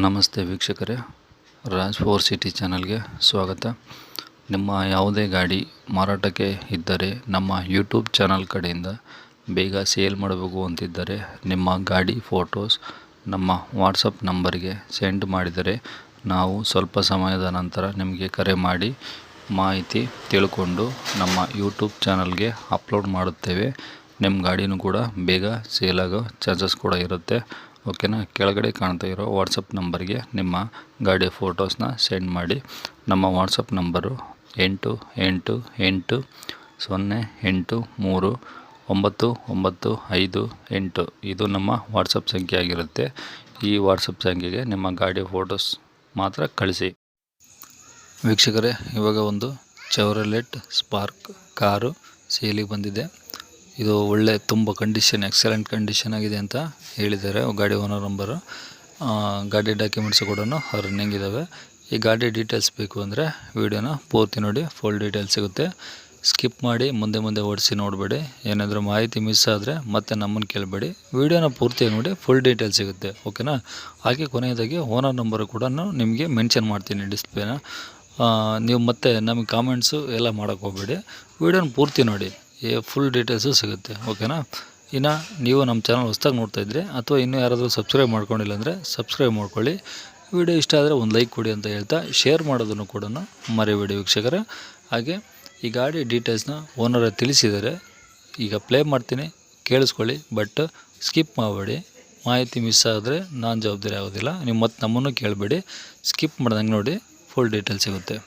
ನಮಸ್ತೆ ವೀಕ್ಷಕರೇ, Raj four city ಚಾನಲ್ಗೆ ಸ್ವಾಗತ. ನಿಮ್ಮ ಯಾವುದೇ ಗಾಡಿ ಮಾರಾಟಕ್ಕೆ ಇದ್ದರೆ ನಮ್ಮ ಯೂಟ್ಯೂಬ್ ಚಾನಲ್ ಕಡೆಯಿಂದ ಬೇಗ ಸೇಲ್ ಮಾಡಬೇಕು ಅಂತಿದ್ದರೆ ನಿಮ್ಮ ಗಾಡಿ ಫೋಟೋಸ್ ನಮ್ಮ ವಾಟ್ಸಪ್ ನಂಬರ್ಗೆ ಸೆಂಡ್ ಮಾಡಿದರೆ ನಾವು ಸ್ವಲ್ಪ ಸಮಯದ ನಂತರ ನಿಮಗೆ ಕರೆ ಮಾಡಿ ಮಾಹಿತಿ ತಿಳ್ಕೊಂಡು ನಮ್ಮ ಯೂಟ್ಯೂಬ್ ಚಾನಲ್ಗೆ ಅಪ್ಲೋಡ್ ಮಾಡುತ್ತೇವೆ. ನಿಮ್ಮ ಗಾಡಿನೂ ಕೂಡ ಬೇಗ ಸೇಲ್ ಆಗೋ ಚಾನ್ಸಸ್ ಕೂಡ ಇರುತ್ತೆ. ಓಕೆನಾ. ಕೆಳಗಡೆ ಕಾಣ್ತಾ ಇರೋ ವಾಟ್ಸಪ್ ನಂಬರ್ಗೆ ನಿಮ್ಮ ಗಾಡಿಯ ಫೋಟೋಸ್ನ ಸೆಂಡ್ ಮಾಡಿ. ನಮ್ಮ ವಾಟ್ಸಪ್ ನಂಬರು 8888383995. ಇದು ನಮ್ಮ ವಾಟ್ಸಪ್ ಸಂಖ್ಯೆ ಆಗಿರುತ್ತೆ. ಈ ವಾಟ್ಸಪ್ ಸಂಖ್ಯೆಗೆ ನಿಮ್ಮ ಗಾಡಿಯ ಫೋಟೋಸ್ ಮಾತ್ರ ಕಳಿಸಿ. ವೀಕ್ಷಕರೇ, ಇವಾಗ ಒಂದು ಚೆವ್ರಲೆಟ್ ಸ್ಪಾರ್ಕ್ ಕಾರು ಸೇಲಿಗೆ ಬಂದಿದೆ. ಇದು ಒಳ್ಳೆ ತುಂಬ ಕಂಡೀಷನ್, ಎಕ್ಸಲೆಂಟ್ ಕಂಡೀಷನ್ ಆಗಿದೆ ಅಂತ ಹೇಳಿದ್ದಾರೆ ಗಾಡಿ ಓನರ್ ನಂಬರು. ಗಾಡಿ ಡಾಕ್ಯುಮೆಂಟ್ಸ್ ಕೂಡ ರನ್ನಿಂಗ್ ಇದ್ದಾವೆ. ಈ ಗಾಡಿ ಡೀಟೇಲ್ಸ್ ಬೇಕು ಅಂದರೆ ವೀಡಿಯೋನ ಪೂರ್ತಿ ನೋಡಿ, ಫುಲ್ ಡೀಟೇಲ್ಸ್ ಸಿಗುತ್ತೆ. ಸ್ಕಿಪ್ ಮಾಡಿ ಮುಂದೆ ಓಡಿಸಿ ನೋಡಬೇಡಿ. ಏನಾದರೂ ಮಾಹಿತಿ ಮಿಸ್ ಆದರೆ ಮತ್ತೆ ನಮ್ಮನ್ನು ಕೇಳಬೇಡಿ. ವೀಡಿಯೋನ ಪೂರ್ತಿಯಾಗಿ ನೋಡಿ, ಫುಲ್ ಡೀಟೇಲ್ಸ್ ಸಿಗುತ್ತೆ. ಓಕೆನಾ. ಹಾಗೆ ಕೊನೆಯದಾಗಿ ಓನರ್ ನಂಬರು ಕೂಡ ನಿಮಗೆ ಮೆನ್ಷನ್ ಮಾಡ್ತೀನಿ ಡಿಸ್ಪ್ಲೇನ. ನೀವು ಮತ್ತೆ ನಮಗೆ ಕಾಮೆಂಟ್ಸು ಎಲ್ಲ ಮಾಡೋಕ್ಕೆ ಹೋಗಬೇಡಿ. ವೀಡಿಯೋನ ಪೂರ್ತಿ ನೋಡಿ, ಫುಲ್ ಡೀಟೇಲ್ಸು ಸಿಗುತ್ತೆ. ಓಕೆನಾ. ಇನ್ನು ನೀವು ನಮ್ಮ ಚಾನಲ್ ಹೊಸದಾಗಿ ನೋಡ್ತಾಯಿದ್ರೆ ಅಥವಾ ಇನ್ನೂ ಯಾರಾದರೂ ಸಬ್ಸ್ಕ್ರೈಬ್ ಮಾಡ್ಕೊಂಡಿಲ್ಲ ಅಂದರೆ ಸಬ್ಸ್ಕ್ರೈಬ್ ಮಾಡ್ಕೊಳ್ಳಿ. ವಿಡಿಯೋ ಇಷ್ಟ ಆದರೆ ಒಂದು ಲೈಕ್ ಕೊಡಿ ಅಂತ ಹೇಳ್ತಾ ಶೇರ್ ಮಾಡೋದನ್ನು ಕೂಡ ಮರಿಬೇಡಿ ವೀಕ್ಷಕರೇ. ಹಾಗೆ ಈ ಗಾಡಿ ಡೀಟೇಲ್ಸ್ನ ಓನರ್ ತಿಳಿಸಿದ್ದಾರೆ. ಈಗ ಪ್ಲೇ ಮಾಡ್ತೀನಿ, ಕೇಳಿಸ್ಕೊಳ್ಳಿ. ಬಟ್ ಸ್ಕಿಪ್ ಮಾಡಬೇಡಿ. ಮಾಹಿತಿ ಮಿಸ್ ಆದರೆ ನಾನು ಜವಾಬ್ದಾರಿ ಆಗೋದಿಲ್ಲ. ನೀವು ಮತ್ತೆ ನಮ್ಮನ್ನು ಕೇಳಬೇಡಿ. ಸ್ಕಿಪ್ ಮಾಡ್ದಂಗೆ ನೋಡಿ, ಫುಲ್ ಡೀಟೇಲ್ಸ್ ಸಿಗುತ್ತೆ.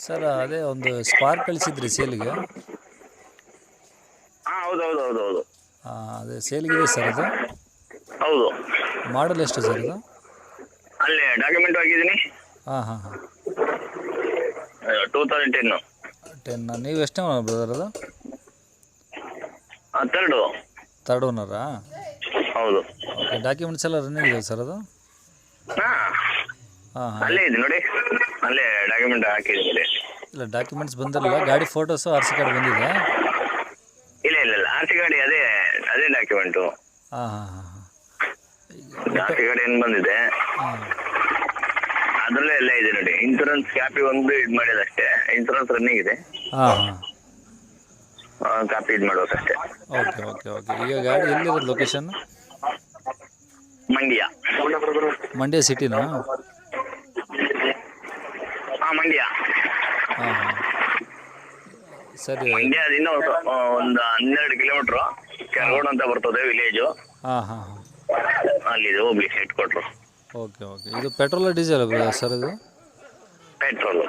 ಸರ್, ಅದೇ ಒಂದು ಸ್ಪಾರ್ಕ್ ಕಳಿಸಿದ್ರಿ ಸೇಲಿಗೆ. ಹೌದು. ಅದೇ ಸೇಲಿಗಿದೆ ಸರ್. ಅದು ಹೌದು. ಮಾಡಲ್ ಎಷ್ಟು ಸರ್ ಇದು? ಅಲ್ಲಿ ಡಾಕ್ಯುಮೆಂಟ್ ಆಗಿದ್ದೀನಿ. ಹಾಂ 2010. ನೀವು ಎಷ್ಟನೇ ಓನರ್ ಬ್ರದರ್? ಅದು ಥರ್ಡ್ ಓನರಾ? ಹೌದು. ಓಕೆ. ಡಾಕ್ಯುಮೆಂಟ್ಸ್ ಎಲ್ಲ ರನ್ನಿಂಗ್ ಇದೆ ಸರ್ ಅದು? ಹಾಂ ಅಲ್ಲೇ ಇದೆ ನೋಡಿ, ಅಲ್ಲೇ ಡಾಕ್ಯುಮೆಂಟ್ ಹಾಕಿದ್ದೀನಿ. ಇಲ್ಲ, ಡಾಕ್ಯುಮೆಂಟ್ಸ್ ಬಂದಿರಲಿಲ್ಲ. ಗಾಡಿ ಫೋಟೋಸು ಆರ್ ಸಿ ಕಾರ್ಡ್ ಬಂದಿದೆ? ಇಲ್ಲ ಆರ್ ಸಿ ಗಾಡಿ ಅದೇ ಡಾಕ್ಯುಮೆಂಟು. ಹಾಂ ಆರ್ ಸಿ ಗಾಡಿ ಏನು ಬಂದಿದೆ ಅದರಲ್ಲೇ ಎಲ್ಲ ಇದೆ ನೋಡಿ. ಇನ್ಸೂರೆನ್ಸ್ ಕಾಪಿ ಒಂದು ಇದು ಮಾಡಿದ ಅಷ್ಟೇ. ಇನ್ಸೂರೆನ್ಸ್ ರನ್ನಿಂಗ್ ಇದೆ. ಕಾಪಿ ಇದು ಮಾಡ್ಬೇಕಷ್ಟೇ. ಓಕೆ. ಈಗ ಗಾಡಿ ಎಲ್ಲಿರೋದು ಲೊಕೇಶನ್? ಮಂಡ್ಯ ಸಿಟಿನಾ? ಮಂಡ್ಯ. ಸರಿ. ಮಂಡ್ಯದಿಂದ ಒಂದು 12 ಕಿಲೋಮೀಟ್ರು ಕೆರಗೋಡು ಅಂತ ಬರ್ತದೆ ವಿಲೇಜು. ಅಲ್ಲಿದೆ ಹೋಗ್ಲಿ ಸೈಟ್ ಕೊಟ್ರು. ಓಕೆ. ಇದು ಪೆಟ್ರೋಲ್ ಡೀಸೆಲ್ ಸರ್? ಇದು ಪೆಟ್ರೋಲಾ?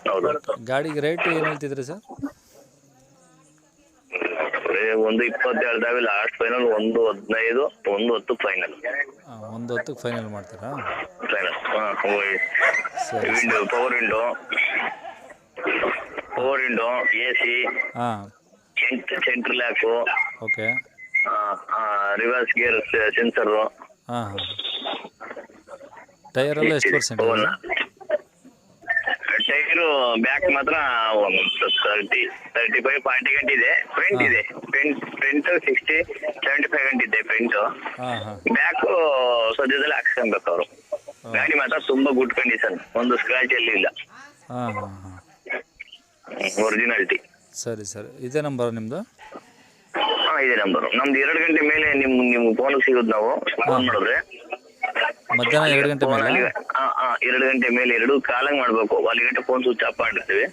ಹೌದು. ಗಾಡಿಗೆ ರೇಟ್ ಏನು ಹೇಳ್ತಿದ್ರಿ ಸರ್? ಒಂದು 20 ಹೇಳ್ತಾವೆ. Last final 115, 110 final. 110 ಫೈನಲ್ ಮಾಡ್ತೀರಾ? Final. Power window, AC, central lock. Okay. Reverse gear sensor. Tyre ಎಲ್ಲ ಎಷ್ಟು ಪರ್ಸೆಂಟ್? ಟೈರು ಬ್ಯಾಕ್ ಮಾತ್ರ 35-40 ಗಂಟೆ ಇದೆ. ಫ್ರಂಟ್ ಇದೆ. ಫ್ರಂಟ್ 60-75 ಗಂಟೆ ಇದೆ ಫ್ರಂಟು. ಬ್ಯಾಕು ಸದ್ಯದಲ್ಲಿ ಹಾಕ್ಸ್ಕೊಬೇಕು ಅವರು. ಗಾಡಿ ಮಾತ್ರ ತುಂಬಾ ಗುಡ್ ಕಂಡೀಷನ್, ಒಂದು ಸ್ಕ್ರಾಚ್ ಎಲ್ಲಿ ಇಲ್ಲ. ಒರಿಜಿನಾಲಿಟಿ. ಸರಿ. ಇದೇ ನಂಬರ್ ನಿಮ್ಮದು? ಇದೇ ನಂಬರು ನಮ್ದು. 2 ಗಂಟೆ ಮೇಲೆ ನಿಮ್ಗೆ ಫೋನ್ ಸಿಗೋದು. ನಾವು ಫೋನ್ ಮಾಡಿದ್ರೆ ಮಧ್ಯಾಹ್ನ 2 ಗಂಟೆ ಮೇಲೆ? 2 ಗಂಟೆ ಮೇಲೆ 2 ಕಾಲಂಗ್ ಮಾಡ್ಬೇಕು. ಅಲ್ಲಿ ಗಂಟೆ ಫೋನ್ ಸ್ವಿಚ್ ಆಫ್ ಮಾಡಿರ್ತೀವಿ.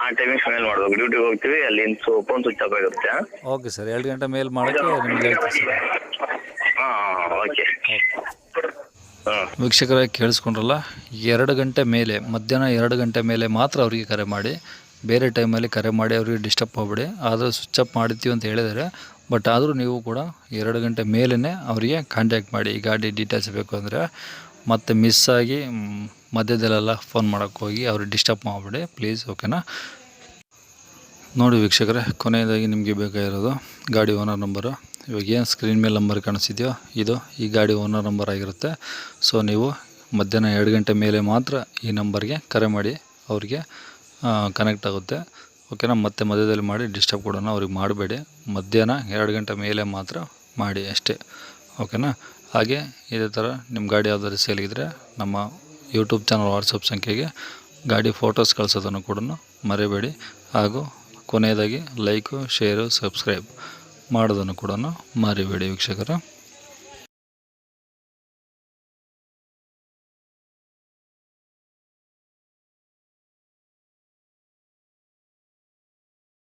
ಆ ಟೈಮಿಂಗ್ ಮೇಲೆ ಮಾಡ್ಬೇಕು. ಡ್ಯೂಟಿಗೆ ಹೋಗ್ತೀವಿ, ಅಲ್ಲಿ ಫೋನ್ ಸ್ವಿಚ್ ಆಫ್ ಆಗಿರುತ್ತೆ. Okay sir. 2 ಗಂಟೆ ಮೇಲೆ ಮಾಡೋಕ್ಕೆ ನಿಮ್ಗೆ ಹೇಳ್ತೀವಿ ಸರ್. ಓಕೆ. ವೀಕ್ಷಕರೇ, ಕೇಳಿಸ್ಕೊಂಡ್ರಲ್ಲ. 2 ಗಂಟೆ ಮೇಲೆ, ಮಧ್ಯಾಹ್ನ 2 ಗಂಟೆ ಮೇಲೆ ಮಾತ್ರ ಅವರಿಗೆ ಕರೆ ಮಾಡಿ. ಬೇರೆ ಟೈಮಲ್ಲಿ ಕರೆ ಮಾಡಿ ಅವರಿಗೆ ಡಿಸ್ಟರ್ಬ್ ಮಾಡಬೇಡಿ. ಆದರೂ ಸ್ವಿಚ್ ಆಫ್ ಮಾಡ್ತೀವಿ ಅಂತ ಹೇಳಿದ್ದಾರೆ. ಬಟ್ ಆದರೂ ನೀವು ಕೂಡ 2 ಗಂಟೆ ಮೇಲೇ ಅವರಿಗೆ ಕಾಂಟ್ಯಾಕ್ಟ್ ಮಾಡಿ. ಈ ಗಾಡಿ ಡೀಟೇಲ್ಸ್ ಬೇಕು ಅಂದರೆ ಮತ್ತೆ ಮಿಸ್ ಆಗಿ ಮಧ್ಯದಲ್ಲೆಲ್ಲ ಫೋನ್ ಮಾಡೋಕ್ಕೆ ಹೋಗಿ ಅವ್ರಿಗೆ ಡಿಸ್ಟರ್ಬ್ ಮಾಡಬೇಡಿ ಪ್ಲೀಸ್. ಓಕೆನಾ. ನೋಡಿ ವೀಕ್ಷಕರೇ, ಕೊನೆಯದಾಗಿ ನಿಮಗೆ ಬೇಕಾಗಿರೋದು ಗಾಡಿ ಓನರ್ ನಂಬರು. ಇವಾಗ ಏನು ಸ್ಕ್ರೀನ್ ಮೇಲೆ ನಂಬರ್ ಕಾಣಿಸಿದೆಯೋ ಇದು ಈ ಗಾಡಿ ಓನರ್ ನಂಬರ್ ಆಗಿರುತ್ತೆ. ಸೊ ನೀವು ಮಧ್ಯಾಹ್ನ 2 ಗಂಟೆ ಮೇಲೆ ಮಾತ್ರ ಈ ನಂಬರ್ಗೆ ಕರೆ ಮಾಡಿ, ಅವರಿಗೆ ಕನೆಕ್ಟ್ ಆಗುತ್ತೆ. ಓಕೆನಾ. ಮತ್ತೆ ಮಧ್ಯದಲ್ಲಿ ಮಾಡಿ ಡಿಸ್ಟರ್ಬ್ ಕೂಡ ಅವ್ರಿಗೆ ಮಾಡಬೇಡಿ. ಮಧ್ಯಾಹ್ನ 2 ಗಂಟೆ ಮೇಲೆ ಮಾತ್ರ ಮಾಡಿ ಅಷ್ಟೇ, ಓಕೆನಾ. ಹಾಗೆ ಇದೇ ಥರ ನಿಮ್ಮ ಗಾಡಿ ಯಾವ್ದಾದ್ರು ಸೇಲಿಗಿದ್ರೆ ನಮ್ಮ ಯೂಟ್ಯೂಬ್ ಚಾನಲ್ ವಾಟ್ಸಪ್ ಸಂಖ್ಯೆಗೆ ಗಾಡಿ ಫೋಟೋಸ್ ಕಳಿಸೋದನ್ನು ಕೂಡ ಮರಿಬೇಡಿ. ಹಾಗೂ ಕೊನೆಯದಾಗಿ ಲೈಕು, ಶೇರು, ಸಬ್ಸ್ಕ್ರೈಬ್ ಮಾಡೋದನ್ನು ಕೂಡ ಮರಿಬೇಡಿ ವೀಕ್ಷಕರೇ.